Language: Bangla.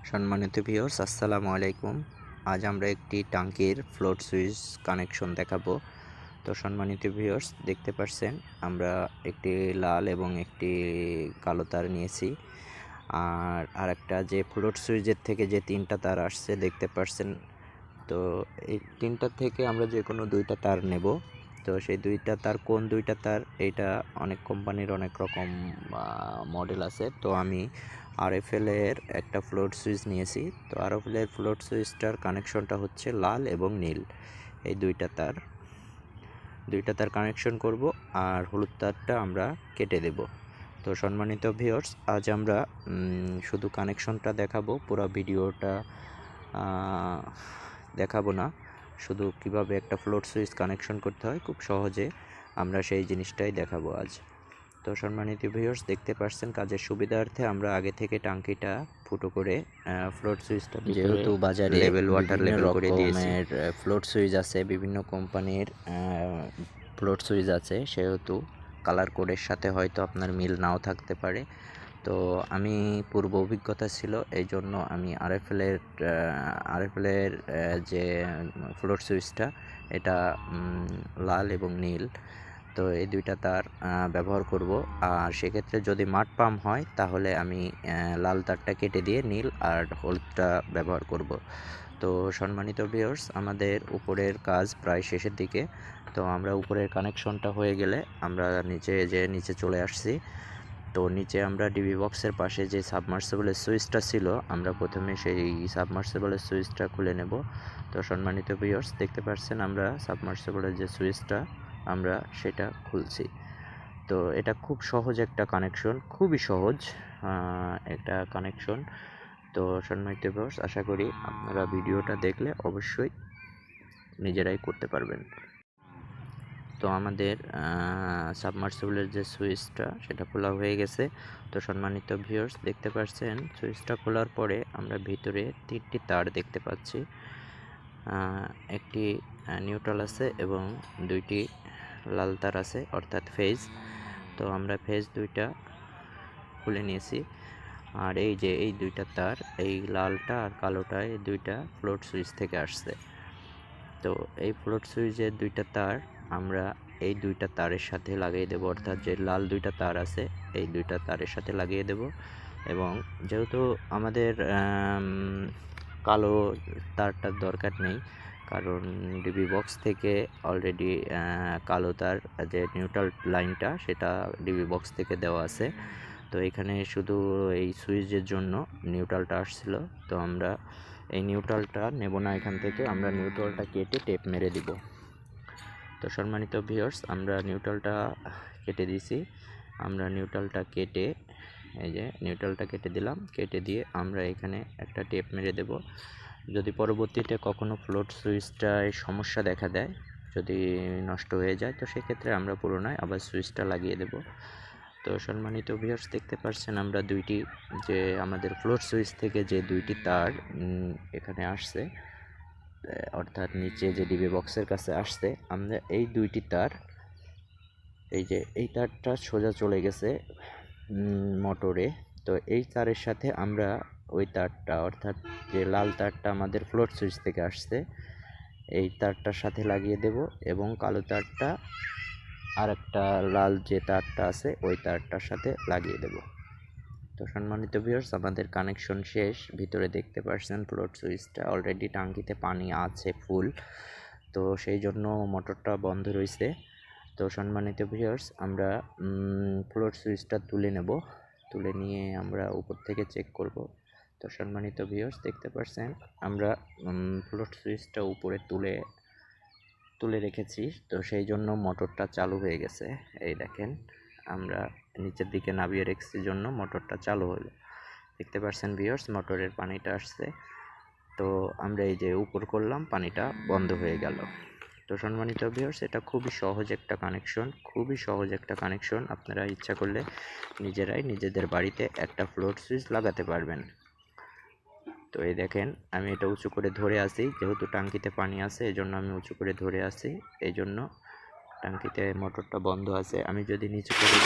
সম্মানিত ভিউয়ার্স, আসসালামু আলাইকুম। আজ আমরা একটি ট্যাঙ্কির ফ্লোট সুইচ কানেকশন দেখাবো। তো সম্মানিত ভিউয়ার্স, দেখতে পাচ্ছেন আমরা একটি লাল এবং একটি কালো তার নিয়েছি। আর আরেকটা যে ফ্লোট সুইচের থেকে যে তিনটা তার আসছে দেখতে পাচ্ছেন। তো এই তিনটা থেকে আমরা যে কোনো দুইটা তার নেব। তো সেই দুইটা তার কোন দুইটা তার, এইটা অনেক কোম্পানির অনেক রকম মডেল আছে। তো আমি আরএফএল এর একটা ফ্লোট সুইচ নিয়েছি। তো আরএফএল এর ফ্লোট সুইচটার কানেকশনটা হচ্ছে লাল এবং নীল, এই দুইটা তার কানেকশন করব, আর হলুদ তারটা আমরা কেটে দেব। তো সম্মানিত ভিউয়ার্স, আজ আমরা শুধু কানেকশনটা দেখাবো, পুরো ভিডিওটা দেখাবো না। শুধু কিভাবে একটা ফ্লোট সুইচ কানেকশন করতে হয় খুব সহজে আমরা সেই জিনিসটাই দেখাবো আজ। তো সম্মানিত ভিউয়ার্স, দেখতে পাচ্ছেন কাজের সুবিধার্থে আমরা আগে থেকে ট্যাঙ্কিটা ফুটো করে ফ্লোট সুইচটা, যেহেতু বাজারে লেভেল ওয়াটার লেভেল করে দিয়েছি, ফ্লোট সুইচ আছে, বিভিন্ন কোম্পানির ফ্লোট সুইচ আছে, সেহেতু কালার কোডের সাথে হয়তো আপনার মিল নাও থাকতে পারে। তো আমি পূর্ব অভিজ্ঞতা ছিল, এই জন্য আমি আরএফএল এর যে ফ্লোট সুইচটা, এটা লাল এবং নীল, তো এই দুইটা তার ব্যবহার করব। আর সেক্ষেত্রে যদি মাড পাম্প হয় তাহলে আমি লাল তারটা কেটে দিয়ে নীল আর হলুদটা ব্যবহার করব। তো সম্মানিত ভিউয়ার্স, আমাদের উপরের কাজ প্রায় শেষের দিকে। তো আমরা উপরের কানেকশনটা হয়ে গেলে আমরা নিচে চলে আসছি। তো নিচে আমরা ডিবি বক্সের পাশে যে সাবমার্সিবলের সুইচটা ছিল, আমরা প্রথমে সেই সাবমার্সিবলের সুইচটা খুলে নেব। তো সম্মানিত ভিউয়ার্স, দেখতে পাচ্ছেন আমরা সাবমার্সিবলের যে সুইচটা আমরা সেটা খুলছি। তো এটা খুব সহজ একটা কানেকশন, খুবই সহজ একটা কানেকশন। তো সম্মানিত ভিউয়ার্স, আশা করি আপনারা ভিডিওটা দেখলে অবশ্যই নিজেরাই করতে পারবেন। তো আমাদের সাবমার্সিবলের যে সুইচটা সেটা খোলা হয়ে গেছে। তো সম্মানিত ভিউয়ার্স, দেখতে পাচ্ছেন সুইচটা খোলার পরে আমরা ভিতরে তিনটি তার দেখতে পাচ্ছি। একটি নিউট্রাল আছে এবং দুইটি লাল তার আছে, অর্থাৎ ফেজ। তো আমরা ফেজ দুইটা খুলে নিয়েছি। আর এই যে এই দুইটা তার, এই লালটা আর কালোটা, এই দুইটা ফ্লোট সুইচ থেকে আসছে। তো এই ফ্লোট সুইচের দুইটা তার আমরা এই দুইটা তারের সাথে লাগিয়ে দেব, অর্থাৎ যে লাল দুইটা তার আছে এই দুইটা তারের সাথে লাগিয়ে দেব। এবং যেহেতু আমাদের কালো তারটার দরকার নেই, কারণ ডিবি বক্স থেকে অলরেডি কালো তার যে নিউট্রাল লাইনটা সেটা ডিবি বক্স থেকে দেওয়া আছে। তো এখানে শুধু এই সুইচের জন্য নিউট্রালটা আসছিল। তো আমরা এই নিউট্রালটা নেব না, এখান থেকে আমরা নিউট্রালটা কেটে টেপ মেরে দিব। তো সম্মানিত ভিউয়ার্স, আমরা নিউট্রালটা কেটে দিয়েছি। আমরা নিউট্রালটা কেটে, এই যে নিউট্রালটা কেটে দিলাম, কেটে দিয়ে আমরা এখানে একটা টেপ মেরে দেব। যদি পরবর্তীতে কখনো ফ্লোট সুইচটায় সমস্যা দেখা দেয়, যদি নষ্ট হয়ে যায়, তো সেক্ষেত্রে আমরা পুনরায় আবার সুইচটা লাগিয়ে দেব। তো সম্মানিত ভিউয়ার্স, দেখতে পাচ্ছেন আমরা দুইটি, যে আমাদের ফ্লোট সুইচ থেকে যে দুইটি তার এখানে আসছে, অর্থাৎ নিচে যে ডিবি বক্সের কাছে আসছে, আমরা এই দুইটি তার, এই যে এই তারটা সোজা চলে গেছে মোটরে। তো এই তারের সাথে আমরা ওই তারটা, অর্থাৎ যে লাল তারটা আমাদের ফ্লোট সুইচ থেকে আসছে, এই তারটার সাথে লাগিয়ে দেব এবং কালো তারটা আর একটা লাল যে তারটা আছে ওই তারটার সাথে লাগিয়ে দেব। তো সম্মানিত ভিউয়ার্স, আমাদের কানেকশন শেষ। ভিতরে দেখতে পাচ্ছেন ফ্লোট সুইচটা অলরেডি ট্যাঙ্কিতে পানি আছে ফুল, তো সেই জন্য মোটরটা বন্ধ রয়েছে। তো সম্মানিত ভিউয়ার্স, আমরা ফ্লোট সুইচটা তুলে নেব, তুলে নিয়ে আমরা উপর থেকে চেক করব। তো সম্মানিত ভিউয়ার্স, দেখতে পাচ্ছেন আমরা ফ্লোট সুইচটা উপরে তুলে রেখেছি, তো সেই জন্য মোটরটা চালু হয়ে গেছে। এই দেখেন, আমরা নিচের দিকে নামিয়ে রেখেছি জন্য মোটরটা চালু হলো। দেখতে পাচ্ছেন ভিউয়ার্স, মোটরের পানিটা আসছে। তো আমরা এই যে উপর করলাম, পানিটা বন্ধ হয়ে গেল। তো সম্মানিত ভিউয়ার্স, এটা খুবই সহজ একটা কানেকশন, আপনারা ইচ্ছা করলে নিজেরাই নিজেদের বাড়িতে একটা ফ্লোট সুইচ লাগাতে পারবেন। তো এই দেখেন, আমি এটা উঁচু করে ধরে আছি, যেহেতু ট্যাঙ্কিতে পানি আছে এই জন্য আমি উঁচু করে ধরে আছি, এই জন্য ট্যাঙ্কিতে মোটরটা বন্ধ আছে। আমি যদি নিচু করে